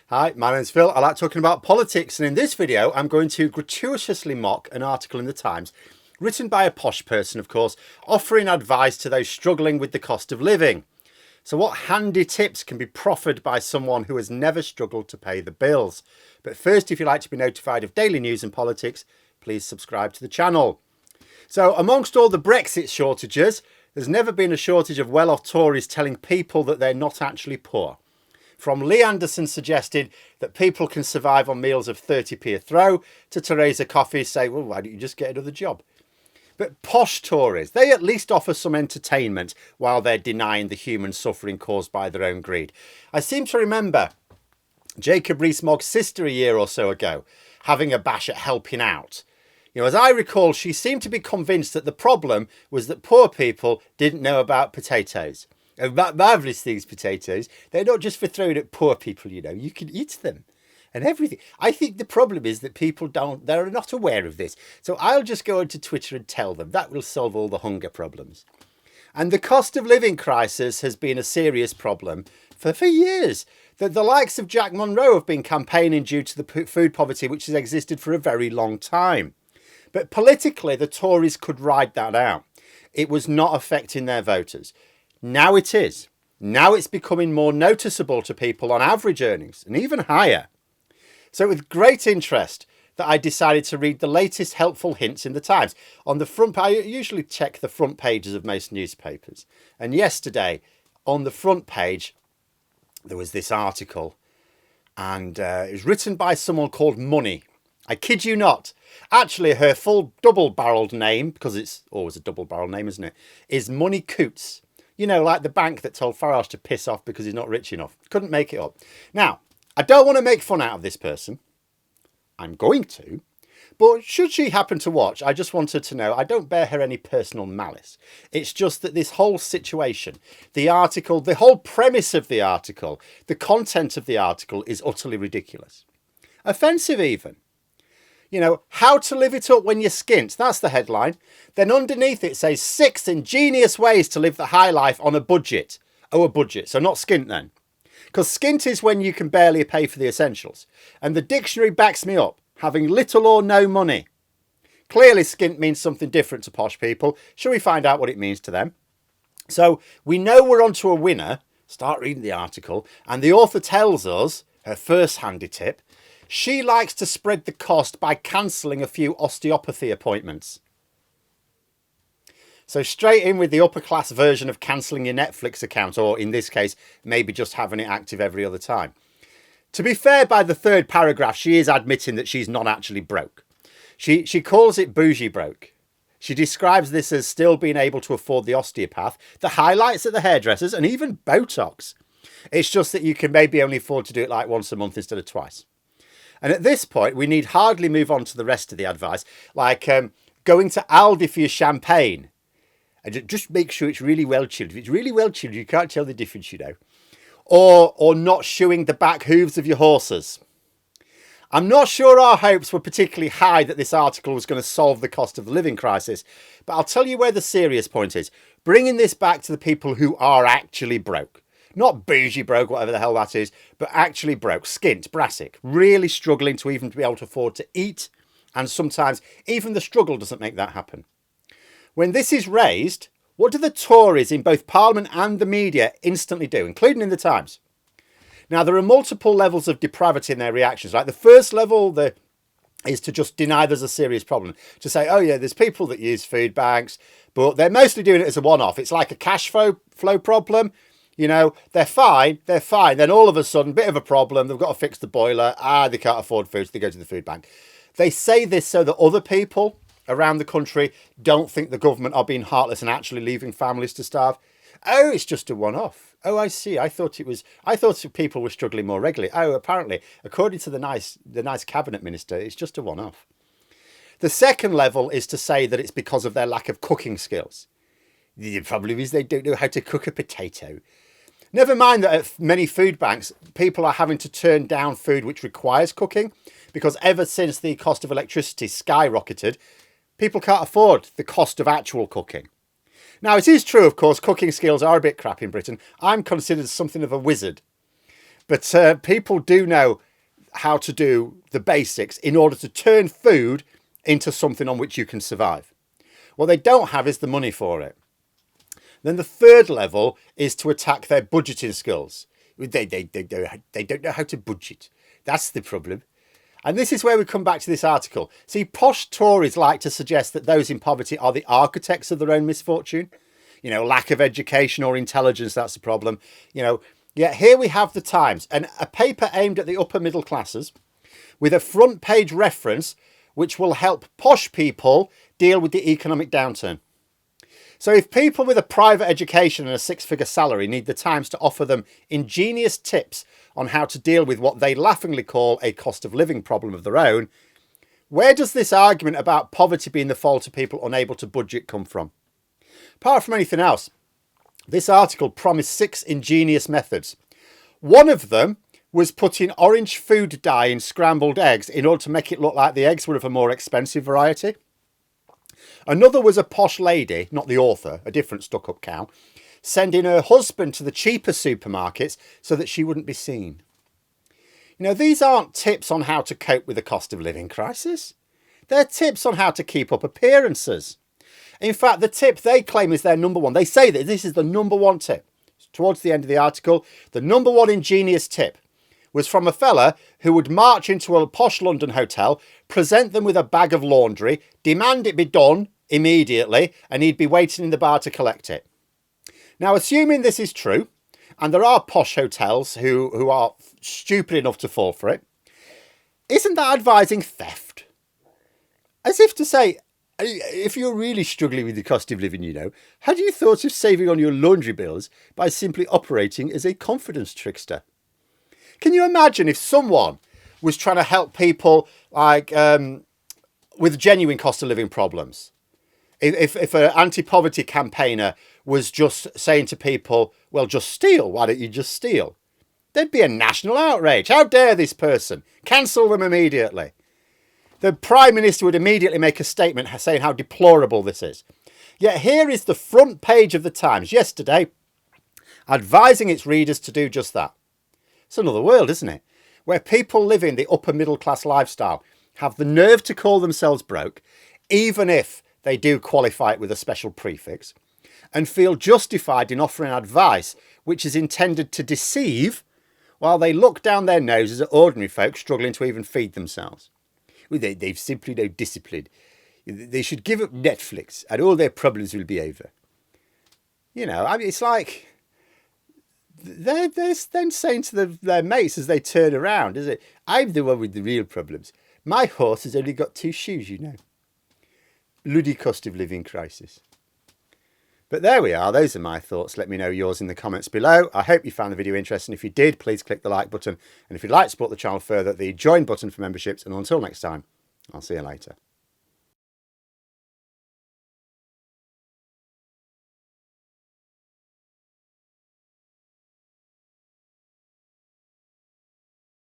Hi, my name's Phil. I like talking about politics, and in this video I'm going to gratuitously mock an article in the Times written by a posh person, of course, offering advice to those struggling with the cost of living. So what handy tips can be proffered by someone who has never struggled to pay the bills? But first, if you'd like to be notified of daily news and politics, please subscribe to the channel. So amongst all the Brexit shortages, there's never been a shortage of well-off Tories telling people that they're not actually poor. From Lee Anderson suggested that people can survive on meals of 30p a throw, to Theresa Coffey say, well, why don't you just get another job? But posh Tories, they at least offer some entertainment while they're denying the human suffering caused by their own greed. I seem to remember Jacob Rees-Mogg's sister a year or so ago having a bash at helping out. As I recall, she seemed to be convinced that the problem was that poor people didn't know about potatoes. Marvellous things, potatoes. They're not just for throwing at poor people, you can eat them and everything. I think the problem is that they're not aware of this. So I'll just go onto Twitter and tell them. That will solve all the hunger problems. And the cost of living crisis has been a serious problem for years. The likes of Jack Monroe have been campaigning due to the food poverty which has existed for a very long time. But politically, the Tories could ride that out. It was not affecting their voters. Now it is. Now it's becoming more noticeable to people on average earnings and even higher. So with great interest that I decided to read the latest helpful hints in the Times. On the front, I usually check the front pages of most newspapers. And yesterday, on the front page, there was this article. And it was written by someone called Money. I kid you not. Actually, her full double-barreled name, because it's always a double-barreled name, isn't it, is Money Coots. Like the bank that told Farage to piss off because he's not rich enough. Couldn't make it up. Now, I don't want to make fun out of this person. I'm going to. But should she happen to watch, I just wanted to know, I don't bear her any personal malice. It's just that this whole situation, the article, the whole premise of the article, the content of the article is utterly ridiculous. Offensive even. How to live it up when you're skint. That's the headline. Then underneath it says 6 ingenious ways to live the high life on a budget. Oh, a budget. So not skint then. Because skint is when you can barely pay for the essentials. And the dictionary backs me up. Having little or no money. Clearly skint means something different to posh people. Shall we find out what it means to them? So we know we're onto a winner. Start reading the article. And the author tells us, her first handy tip, she likes to spread the cost by cancelling a few osteopathy appointments. So straight in with the upper class version of cancelling your Netflix account, or in this case, maybe just having it active every other time. To be fair, by the third paragraph, she is admitting that she's not actually broke. She calls it bougie broke. She describes this as still being able to afford the osteopath, the highlights at the hairdressers, and even Botox. It's just that you can maybe only afford to do it like once a month instead of twice. And at this point, we need hardly move on to the rest of the advice, like going to Aldi for your champagne. And just make sure it's really well chilled. If it's really well chilled, you can't tell the difference, Or not shoeing the back hooves of your horses. I'm not sure our hopes were particularly high that this article was going to solve the cost of the living crisis, but I'll tell you where the serious point is. Bringing this back to the people who are actually broke. Not bougie broke, whatever the hell that is, but actually broke, skint, brassic, really struggling to even be able to afford to eat. And sometimes even the struggle doesn't make that happen. When this is raised, what do the Tories in both Parliament and the media instantly do, including in the Times? Now, there are multiple levels of depravity in their reactions. Like the first level is to just deny there's a serious problem. To say, oh yeah, there's people that use food banks, but they're mostly doing it as a one-off. It's like a cash flow problem. They're fine. Then all of a sudden, bit of a problem. They've got to fix the boiler. They can't afford food, so they go to the food bank. They say this so that other people around the country don't think the government are being heartless and actually leaving families to starve. Oh, it's just a one-off. Oh, I see. I thought people were struggling more regularly. Oh, apparently, according to the nice cabinet minister, it's just a one-off. The second level is to say that it's because of their lack of cooking skills. The problem is they don't know how to cook a potato. Never mind that at many food banks, people are having to turn down food which requires cooking because ever since the cost of electricity skyrocketed, people can't afford the cost of actual cooking. Now, it is true, of course, cooking skills are a bit crap in Britain. I'm considered something of a wizard. But people do know how to do the basics in order to turn food into something on which you can survive. What they don't have is the money for it. Then the third level is to attack their budgeting skills. They don't know how to budget. That's the problem. And this is where we come back to this article. See, posh Tories like to suggest that those in poverty are the architects of their own misfortune. You know, lack of education or intelligence, that's the problem. You know, yet here we have the Times, and a paper aimed at the upper middle classes with a front page reference which will help posh people deal with the economic downturn. So if people with a private education and a six-figure salary need the Times to offer them ingenious tips on how to deal with what they laughingly call a cost of living problem of their own, where does this argument about poverty being the fault of people unable to budget come from? Apart from anything else, this article promised 6 ingenious methods. One of them was putting orange food dye in scrambled eggs in order to make it look like the eggs were of a more expensive variety. Another was a posh lady, not the author, a different stuck-up cow, sending her husband to the cheaper supermarkets so that she wouldn't be seen. You know, these aren't tips on how to cope with the cost of living crisis. They're tips on how to keep up appearances. In fact, the tip they claim is their number one. They say that this is the number one tip. Towards the end of the article, the number one ingenious tip was from a fella who would march into a posh London hotel, present them with a bag of laundry, demand it be done immediately, and he'd be waiting in the bar to collect it. Now, assuming this is true, and there are posh hotels who are stupid enough to fall for it, isn't that advising theft? As if to say, if you're really struggling with the cost of living, you know, had you thought of saving on your laundry bills by simply operating as a confidence trickster? Can you imagine if someone was trying to help people like with genuine cost of living problems? If an anti-poverty campaigner was just saying to people, well, just steal. Why don't you just steal? There'd be a national outrage. How dare this person? Cancel them immediately. The Prime Minister would immediately make a statement saying how deplorable this is. Yet here is the front page of the Times yesterday, advising its readers to do just that. It's another world, isn't it? Where people living the upper middle class lifestyle have the nerve to call themselves broke, even if they do qualify it with a special prefix, and feel justified in offering advice which is intended to deceive while they look down their noses at ordinary folk struggling to even feed themselves. They've simply no discipline. They should give up Netflix and all their problems will be over. You know, I mean, it's like they're then saying to their mates as they turn around, is it? I'm the one with the real problems. My horse has only got 2 shoes, you know. Bloody cost of living crisis. But there we are. Those are my thoughts. Let me know yours in the comments below. I hope you found the video interesting. If you did, please click the like button. And if you'd like to support the channel further, the join button for memberships. And until next time, I'll see you later.